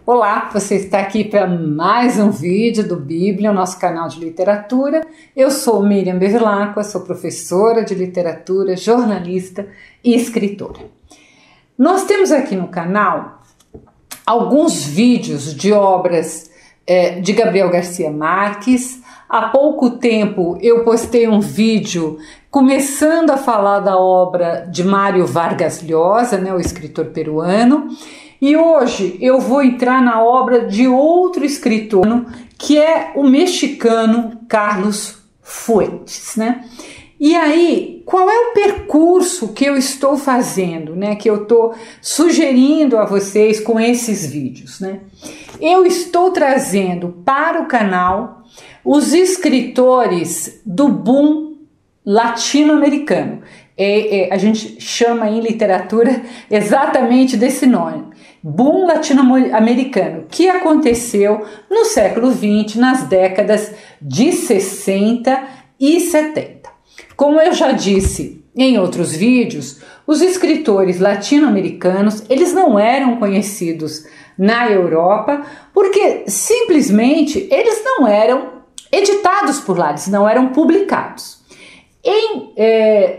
Olá, você está aqui para mais um vídeo do Bíblia, o nosso canal de literatura. Eu sou Miriam Bevilacqua, sou professora de literatura, jornalista e escritora. Nós temos aqui no canal alguns vídeos de obras de Gabriel Garcia Marques. Há pouco tempo eu postei um vídeo começando a falar da obra de Mário Vargas Llosa, o escritor peruano. E hoje eu vou entrar na obra de outro escritor, que é o mexicano Carlos Fuentes, E aí, qual é o percurso que eu estou fazendo, que eu estou sugerindo a vocês com esses vídeos, Eu estou trazendo para o canal os escritores do boom latino-americano. A gente chama em literatura exatamente desse nome, boom latino-americano, que aconteceu no século XX, nas décadas de 60 e 70. Como eu já disse em outros vídeos, os escritores latino-americanos, eles não eram conhecidos na Europa porque simplesmente eles não eram editados por lá, eles não eram publicados.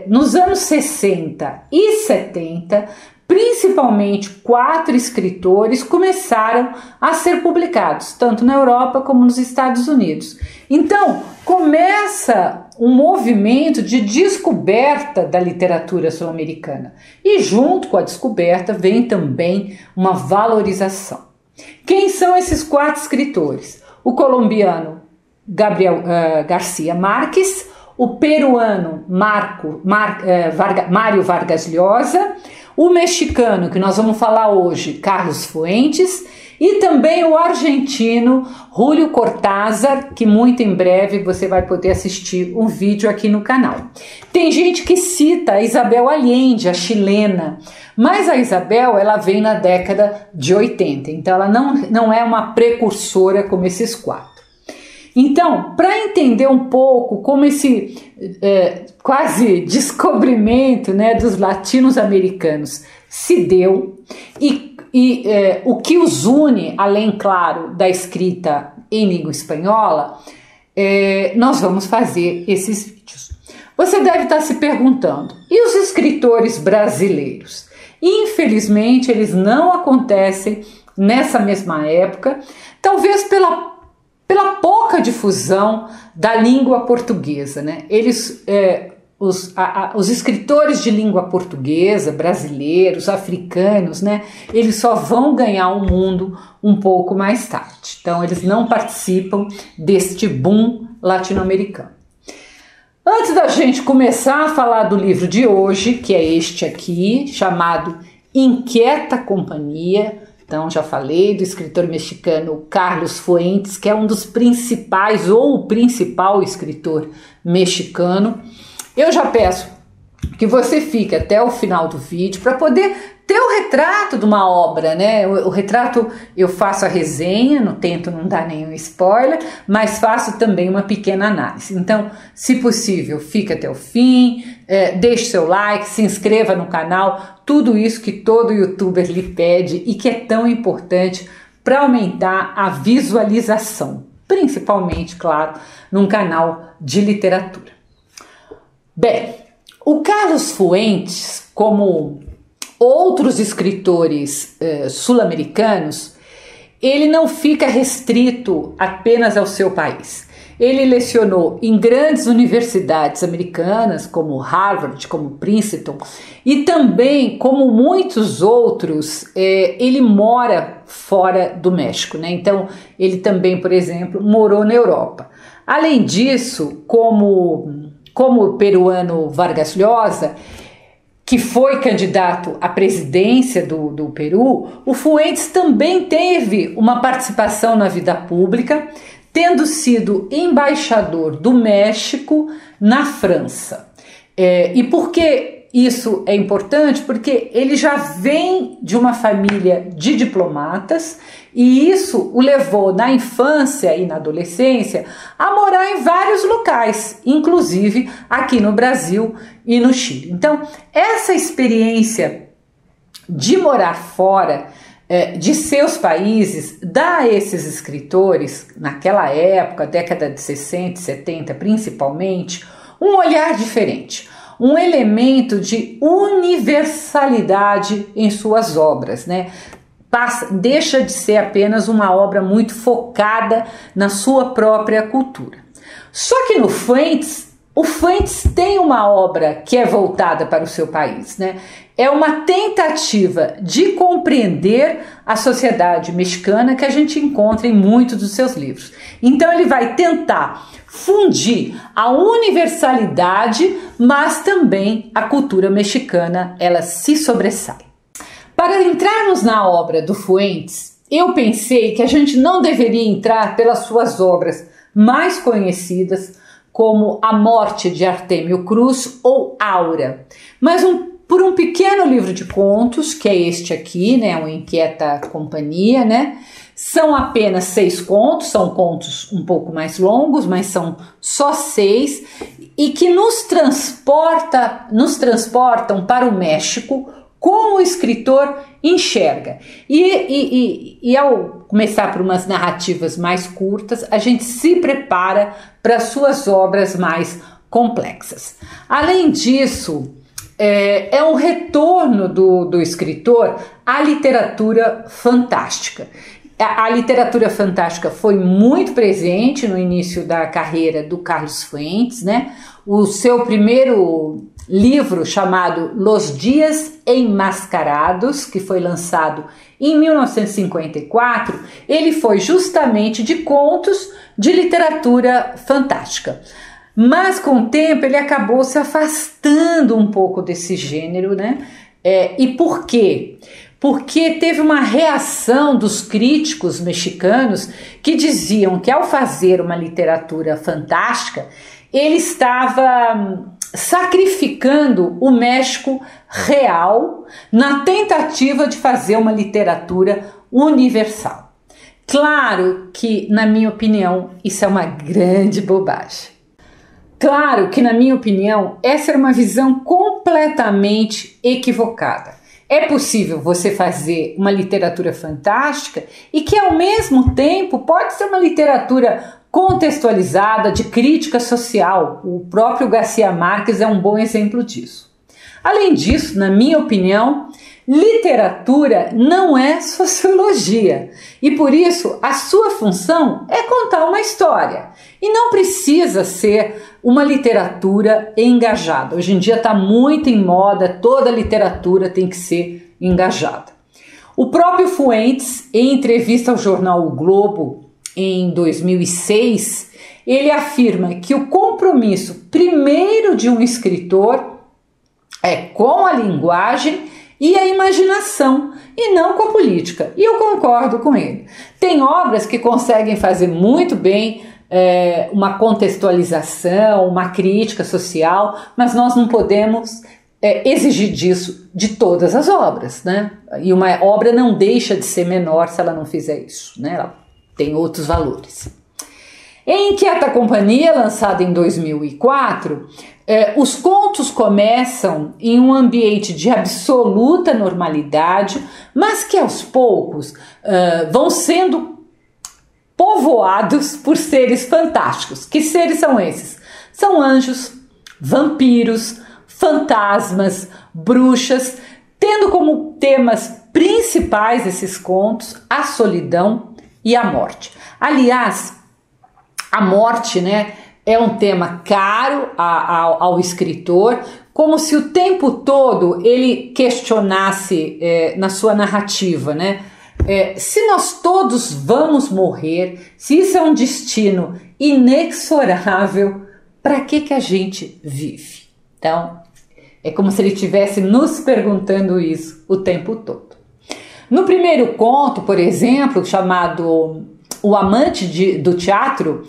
Nos anos 60 e 70, principalmente 4 escritores começaram a ser publicados, tanto na Europa como nos Estados Unidos. Então, começa um movimento de descoberta da literatura sul-americana. E junto com a descoberta vem também uma valorização. Quem são esses 4 escritores? O colombiano Gabriel Garcia Marques, o peruano Mário Vargas Llosa, o mexicano, que nós vamos falar hoje, Carlos Fuentes, e também o argentino Julio Cortázar, que muito em breve você vai poder assistir um vídeo aqui no canal. Tem gente que cita a Isabel Allende, a chilena, mas a Isabel, ela vem na década de 80, então ela não é uma precursora como esses 4. Então, para entender um pouco como esse quase descobrimento dos latinos-americanos se deu e o que os une, além, claro, da escrita em língua espanhola, nós vamos fazer esses vídeos. Você deve estar se perguntando, e os escritores brasileiros? Infelizmente, eles não acontecem nessa mesma época, talvez pela pouca difusão da língua portuguesa, Os escritores de língua portuguesa, brasileiros, africanos, eles só vão ganhar o mundo um pouco mais tarde. Então, eles não participam deste boom latino-americano. Antes da gente começar a falar do livro de hoje, que é este aqui, chamado Inquieta Companhia. Então, já falei do escritor mexicano Carlos Fuentes, que é um dos principais ou o principal escritor mexicano. Eu já peço que você fique até o final do vídeo para poder ter o retrato de uma obra, O retrato, eu faço a resenha, não tento não dar nenhum spoiler, mas faço também uma pequena análise. Então, se possível, fique até o fim, deixe seu like, se inscreva no canal, tudo isso que todo youtuber lhe pede e que é tão importante para aumentar a visualização, principalmente, claro, num canal de literatura. Bem, o Carlos Fuentes, como outros escritores sul-americanos, ele não fica restrito apenas ao seu país. Ele lecionou em grandes universidades americanas, como Harvard, como Princeton, e também, como muitos outros, ele mora fora do México, Então, ele também, por exemplo, morou na Europa. Além disso, como o peruano Vargas Llosa, que foi candidato à presidência do Peru, o Fuentes também teve uma participação na vida pública, tendo sido embaixador do México na França. E por que isso é importante? Porque ele já vem de uma família de diplomatas e isso o levou na infância e na adolescência a morar em vários locais, inclusive aqui no Brasil e no Chile. Então, essa experiência de morar fora de seus países dá a esses escritores, naquela época, década de 60 e 70 principalmente, um olhar diferente, um elemento de universalidade em suas obras, né? Deixa de ser apenas uma obra muito focada na sua própria cultura. Só que no Fuentes, o Fuentes tem uma obra que é voltada para o seu país, né? É uma tentativa de compreender a sociedade mexicana que a gente encontra em muitos dos seus livros. Então ele vai tentar fundir a universalidade, mas também a cultura mexicana, ela se sobressai. Para entrarmos na obra do Fuentes, eu pensei que a gente não deveria entrar pelas suas obras mais conhecidas, como A Morte de Artêmio Cruz ou Aura, mas por um pequeno livro de contos, que é este aqui, né, o Inquieta Companhia, né? São apenas 6 contos, são contos um pouco mais longos, mas são só 6, e que nos transportam para o México como o escritor enxerga. E ao começar por umas narrativas mais curtas, a gente se prepara para suas obras mais complexas. Além disso, é um retorno do escritor à literatura fantástica. A literatura fantástica foi muito presente no início da carreira do Carlos Fuentes, né? O seu primeiro livro, chamado Los Dias Enmascarados, que foi lançado em 1954, ele foi justamente de contos de literatura fantástica. Mas com o tempo ele acabou se afastando um pouco desse gênero, né? E por quê? Porque teve uma reação dos críticos mexicanos que diziam que ao fazer uma literatura fantástica, ele estava sacrificando o México real na tentativa de fazer uma literatura universal. Claro que, na minha opinião, isso é uma grande bobagem. Claro que, na minha opinião, essa era uma visão completamente equivocada. É possível você fazer uma literatura fantástica e que, ao mesmo tempo, pode ser uma literatura contextualizada, de crítica social. O próprio Garcia Márquez é um bom exemplo disso. Além disso, na minha opinião, literatura não é sociologia e, por isso, a sua função é contar uma história e não precisa ser uma literatura engajada. Hoje em dia está muito em moda, toda literatura tem que ser engajada. O próprio Fuentes, em entrevista ao jornal O Globo, em 2006, ele afirma que o compromisso primeiro de um escritor é com a linguagem e a imaginação, e não com a política. E eu concordo com ele. Tem obras que conseguem fazer muito bem uma contextualização, uma crítica social, mas nós não podemos exigir disso de todas as obras, né? E uma obra não deixa de ser menor se ela não fizer isso, né? Ela tem outros valores. Em Inquieta Companhia, lançada em 2004, os contos começam em um ambiente de absoluta normalidade, mas que aos poucos vão sendo povoados por seres fantásticos. Que seres são esses? São anjos, vampiros, fantasmas, bruxas, tendo como temas principais esses contos a solidão e a morte. Aliás, a morte, né, é um tema caro ao escritor, como se o tempo todo ele questionasse na sua narrativa, né? Se nós todos vamos morrer, se isso é um destino inexorável, para que a gente vive? Então, é como se ele estivesse nos perguntando isso o tempo todo. No primeiro conto, por exemplo, chamado O Amante do Teatro,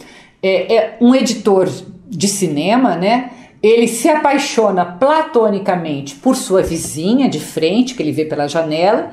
um editor de cinema, né? Ele se apaixona platonicamente por sua vizinha de frente, que ele vê pela janela.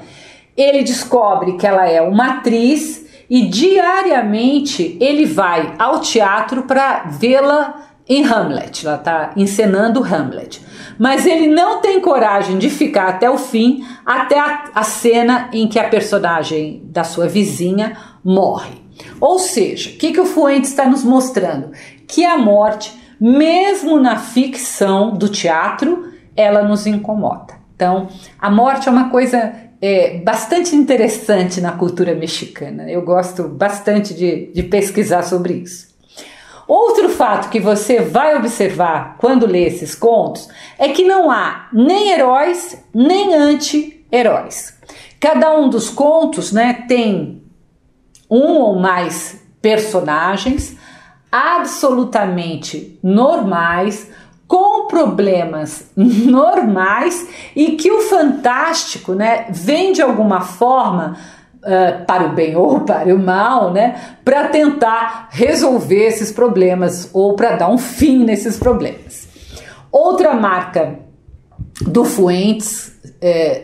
Ele descobre que ela é uma atriz e diariamente ele vai ao teatro para vê-la em Hamlet, ela está encenando Hamlet, mas ele não tem coragem de ficar até o fim, até a cena em que a personagem da sua vizinha morre. Ou seja, o que o Fuentes está nos mostrando? Que a morte, mesmo na ficção do teatro, ela nos incomoda. Então, a morte é uma coisa bastante interessante na cultura mexicana. Eu gosto bastante de pesquisar sobre isso. Outro fato que você vai observar quando lê esses contos é que não há nem heróis nem anti-heróis. Cada um dos contos, né, tem um ou mais personagens absolutamente normais, com problemas normais, e que o fantástico, né, vem de alguma forma para o bem ou para o mal, né, para tentar resolver esses problemas ou para dar um fim nesses problemas. Outra marca do Fuentes,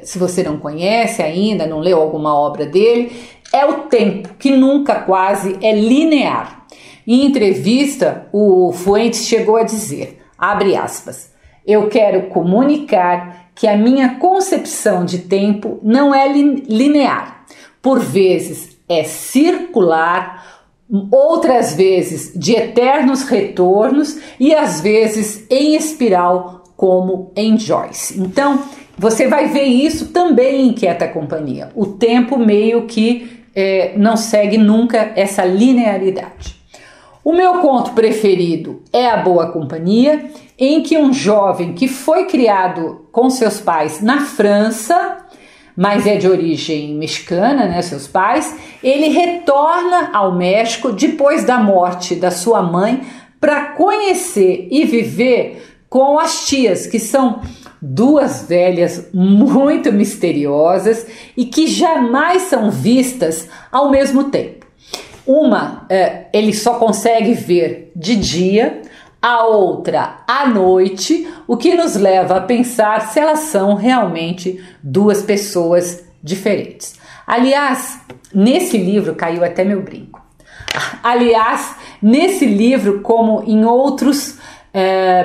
se você não conhece ainda, não leu alguma obra dele, é o tempo, que nunca quase é linear. Em entrevista, o Fuentes chegou a dizer, abre aspas, eu quero comunicar que a minha concepção de tempo não é linear. Por vezes é circular, outras vezes de eternos retornos e às vezes em espiral, como em Joyce. Então, você vai ver isso também em Quieta Companhia. O tempo meio que não segue nunca essa linearidade. O meu conto preferido é A Boa Companhia, em que um jovem que foi criado com seus pais na França, mas é de origem mexicana, né, seus pais, ele retorna ao México depois da morte da sua mãe para conhecer e viver com as tias, que são duas velhas muito misteriosas e que jamais são vistas ao mesmo tempo. Uma ele só consegue ver de dia, a outra à noite, o que nos leva a pensar se elas são realmente duas pessoas diferentes. Aliás, nesse livro, caiu até meu brinco. Aliás, nesse livro, como em outros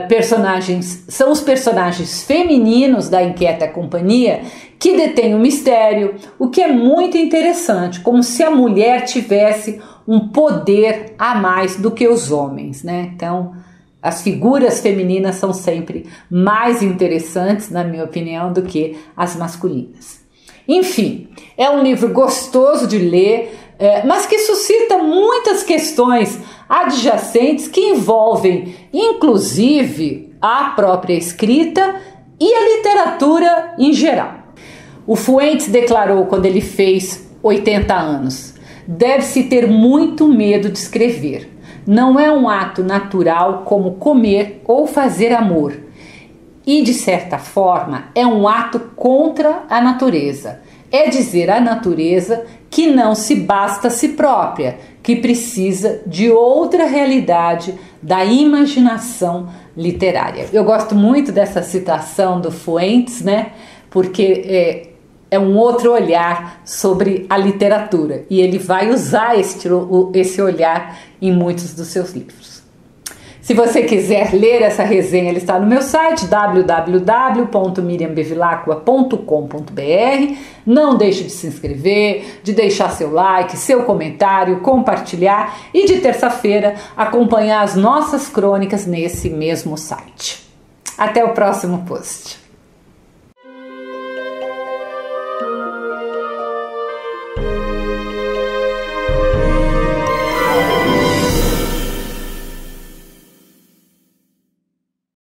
personagens, são os personagens femininos da Inquieta Companhia que detêm o mistério, o que é muito interessante, como se a mulher tivesse um poder a mais do que os homens, né? Então, as figuras femininas são sempre mais interessantes, na minha opinião, do que as masculinas. Enfim, é um livro gostoso de ler, mas que suscita muitas questões adjacentes que envolvem, inclusive, a própria escrita e a literatura em geral. O Fuentes declarou quando ele fez 80 anos: deve-se ter muito medo de escrever. Não é um ato natural como comer ou fazer amor. E, de certa forma, é um ato contra a natureza. É dizer à natureza que não se basta a si própria, que precisa de outra realidade da imaginação literária. Eu gosto muito dessa citação do Fuentes, né? Porque é um outro olhar sobre a literatura e ele vai usar esse olhar em muitos dos seus livros. Se você quiser ler essa resenha, ela está no meu site www.miriambevilacqua.com.br. Não deixe de se inscrever, de deixar seu like, seu comentário, compartilhar e de terça-feira acompanhar as nossas crônicas nesse mesmo site. Até o próximo post.